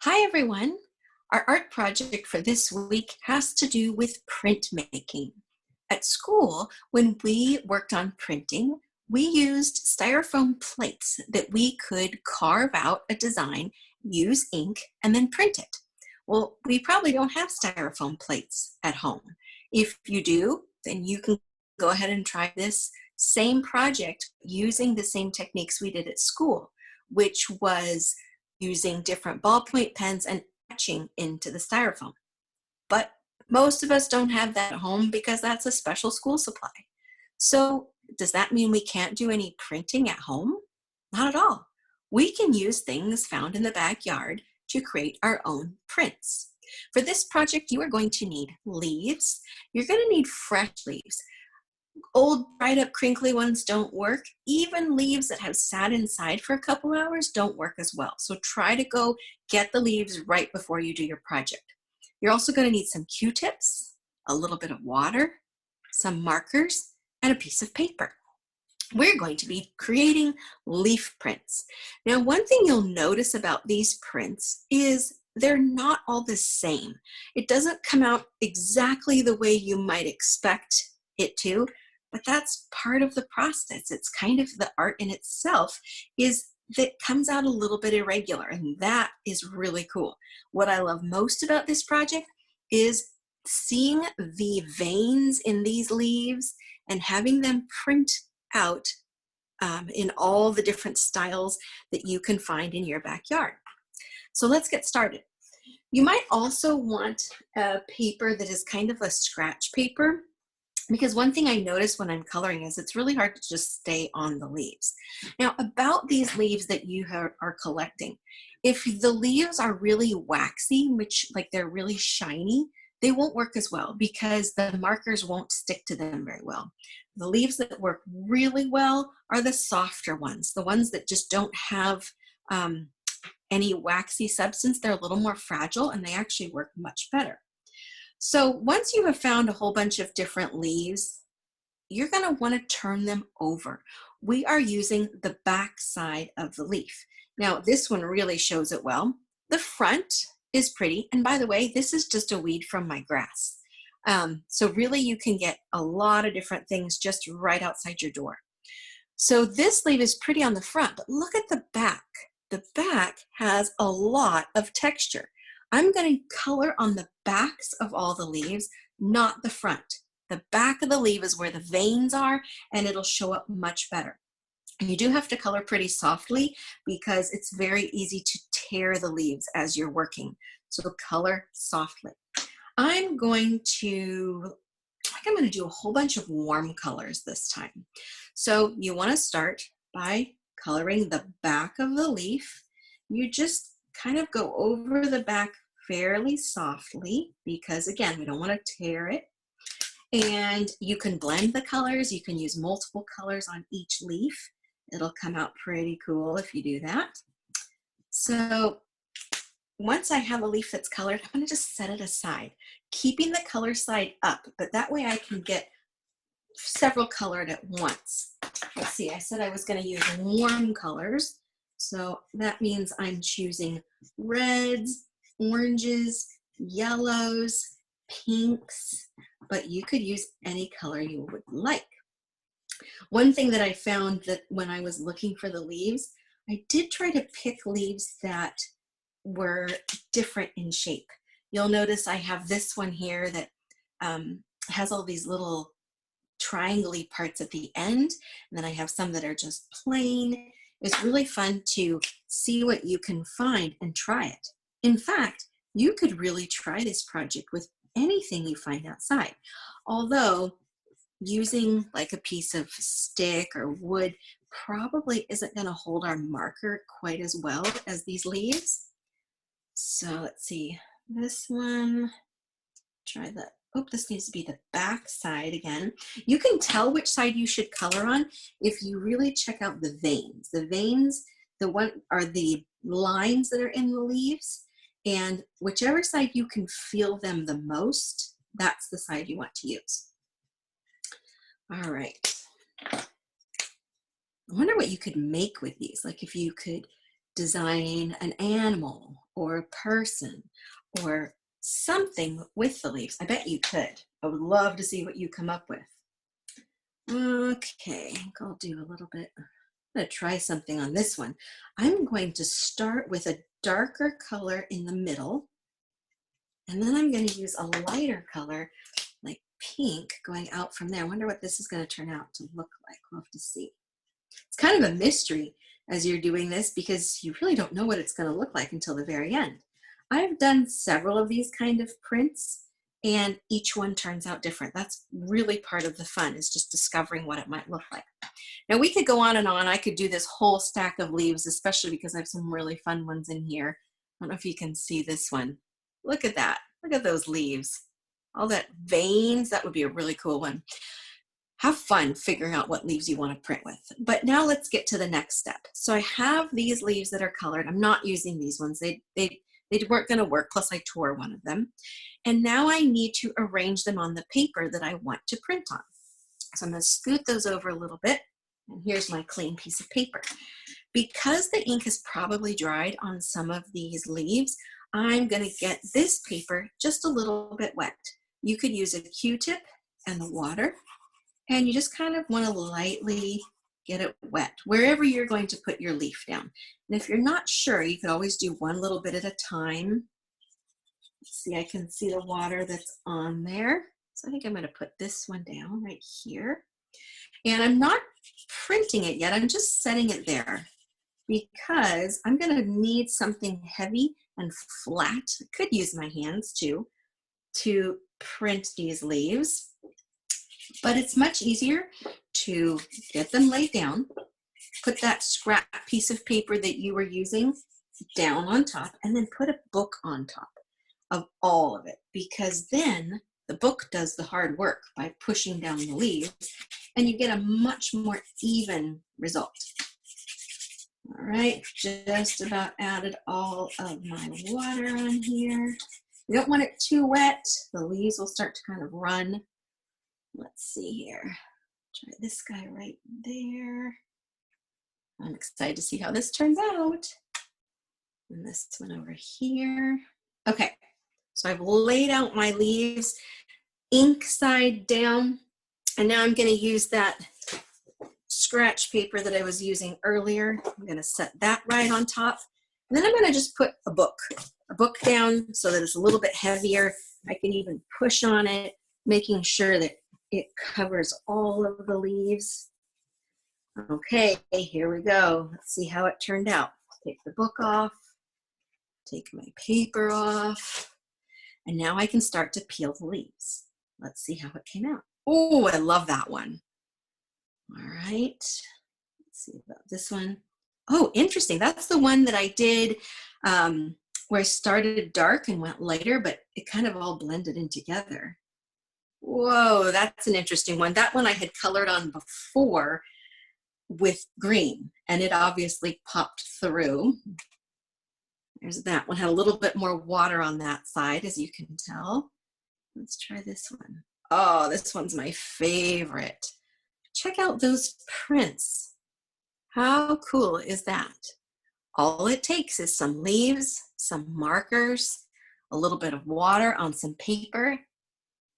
Hi everyone! Our art project for this week has to do with printmaking. At school, when we worked on printing, we used styrofoam plates that we could carve out a design, use ink, and then print it. Well, we probably don't have styrofoam plates at home. If you do, then you can go ahead and try this same project using the same techniques we did at school, which was using different ballpoint pens and etching into the styrofoam. But most of us don't have that at home because that's a special school supply. So does that mean we can't do any printing at home? Not at all. We can use things found in the backyard to create our own prints. For this project, you are going to need leaves. You're going to need fresh leaves. Old, dried up, crinkly ones don't work. Even leaves that have sat inside for a couple hours don't work as well. So try to go get the leaves right before you do your project. You're also going to need some Q-tips, a little bit of water, some markers, and a piece of paper. We're going to be creating leaf prints. Now, one thing you'll notice about these prints is they're not all the same. It doesn't come out exactly the way you might expect it to, but that's part of the process. It's kind of the art in itself is that comes out a little bit irregular, and that is really cool. What I love most about this project is seeing the veins in these leaves and having them print out in all the different styles that you can find in your backyard. So let's get started. You might also want a paper that is kind of a scratch paper, because one thing I notice when I'm coloring is it's really hard to just stay on the leaves. Now, about these leaves that you are collecting, if the leaves are really waxy, which like they're really shiny, they won't work as well because the markers won't stick to them very well. The leaves that work really well are the softer ones, the ones that just don't have any waxy substance. They're a little more fragile and they actually work much better. So once you have found a whole bunch of different leaves, you're going to want to turn them over. We are using the back side of the leaf. Now, this one really shows it well. The front is pretty. And by the way, this is just a weed from my grass. So really you can get a lot of different things just right outside your door. So this leaf is pretty on the front, but look at the back. The back has a lot of texture. I'm going to color on the backs of all the leaves, not the front. The back of the leaf is where the veins are, and it'll show up much better. And you do have to color pretty softly because it's very easy to tear the leaves as you're working. So color softly. I'm going to do a whole bunch of warm colors this time. So you want to start by coloring the back of the leaf. You just kind of go over the back fairly softly because again, we don't want to tear it. And you can blend the colors. You can use multiple colors on each leaf. It'll come out pretty cool if you do that. So once I have a leaf that's colored, I'm going to just set it aside, keeping the color side up, but that way I can get several colored at once. Let's see, I said I was going to use warm colors. So that means I'm choosing reds, oranges, yellows, pinks, but you could use any color you would like. One thing that I found that when I was looking for the leaves, I did try to pick leaves that were different in shape. You'll notice I have this one here that has all these little triangle-y parts at the end, and then I have some that are just plain. It's really fun to see what you can find and try it. In fact, you could really try this project with anything you find outside. Although using like a piece of stick or wood probably isn't going to hold our marker quite as well as these leaves. So let's see, this one, try that. Oh, this needs to be the back side again. You can tell which side you should color on if you really check out the veins. The veins, the one are the lines that are in the leaves, and whichever side you can feel them the most, that's the side you want to use. All right. I wonder what you could make with these, like if you could design an animal or a person or something with the leaves. I bet you could. I would love to see what you come up with. Okay, I think I'll do a little bit. I'm going to try something on this one. I'm going to start with a darker color in the middle, and then I'm going to use a lighter color like pink going out from there. I wonder what this is going to turn out to look like. We'll have to see. It's kind of a mystery as you're doing this because you really don't know what it's going to look like until the very end. I've done several of these kind of prints and each one turns out different. That's really part of the fun, is just discovering what it might look like. Now we could go on and on. I could do this whole stack of leaves, especially because I have some really fun ones in here. I don't know if you can see this one. Look at that. Look at those leaves. All that veins, that would be a really cool one. Have fun figuring out what leaves you want to print with. But now let's get to the next step. So I have these leaves that are colored. I'm not using these ones. They weren't going to work, plus I tore one of them. And now I need to arrange them on the paper that I want to print on. So I'm going to scoot those over a little bit. And here's my clean piece of paper. Because the ink is probably dried on some of these leaves, I'm going to get this paper just a little bit wet. You could use a Q-tip and the water, and you just kind of want to lightly get it wet wherever you're going to put your leaf down. And if you're not sure, you could always do one little bit at a time. Let's see, I can see the water that's on there. So I think I'm going to put this one down right here. And I'm not printing it yet. I'm just setting it there because I'm going to need something heavy and flat. I could use my hands too to print these leaves, but it's much easier to get them laid down, put that scrap piece of paper that you were using down on top, and then put a book on top of all of it, because then the book does the hard work by pushing down the leaves and you get a much more even result. All right, just about added all of my water on here. You don't want it too wet. The leaves will start to kind of run. Let's see here. Try this guy right there. I'm excited to see how this turns out. And this one over here. Okay, so I've laid out my leaves ink side down, and now I'm going to use that scratch paper that I was using earlier. I'm going to set that right on top. And then I'm going to just put a book down so that it's a little bit heavier. I can even push on it, making sure that it covers all of the leaves. Okay, here we go. Let's see how it turned out. Take the book off, take my paper off, and now I can start to peel the leaves. Let's see how it came out. Oh, I love that one. All right, let's see about this one. Oh, interesting. That's the one that I did where I started dark and went lighter, but it kind of all blended in together. Whoa, that's an interesting one. That one I had colored on before with green, and it obviously popped through. There's that one. Had a little bit more water on that side, as you can tell. Let's try this one. Oh, this one's my favorite. Check out those prints. How cool is that? All it takes is some leaves, some markers, a little bit of water on some paper,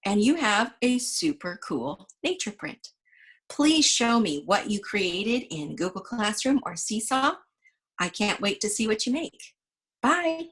and you have a super cool nature print. Please show me what you created in Google Classroom or Seesaw. I can't wait to see what you make. Bye.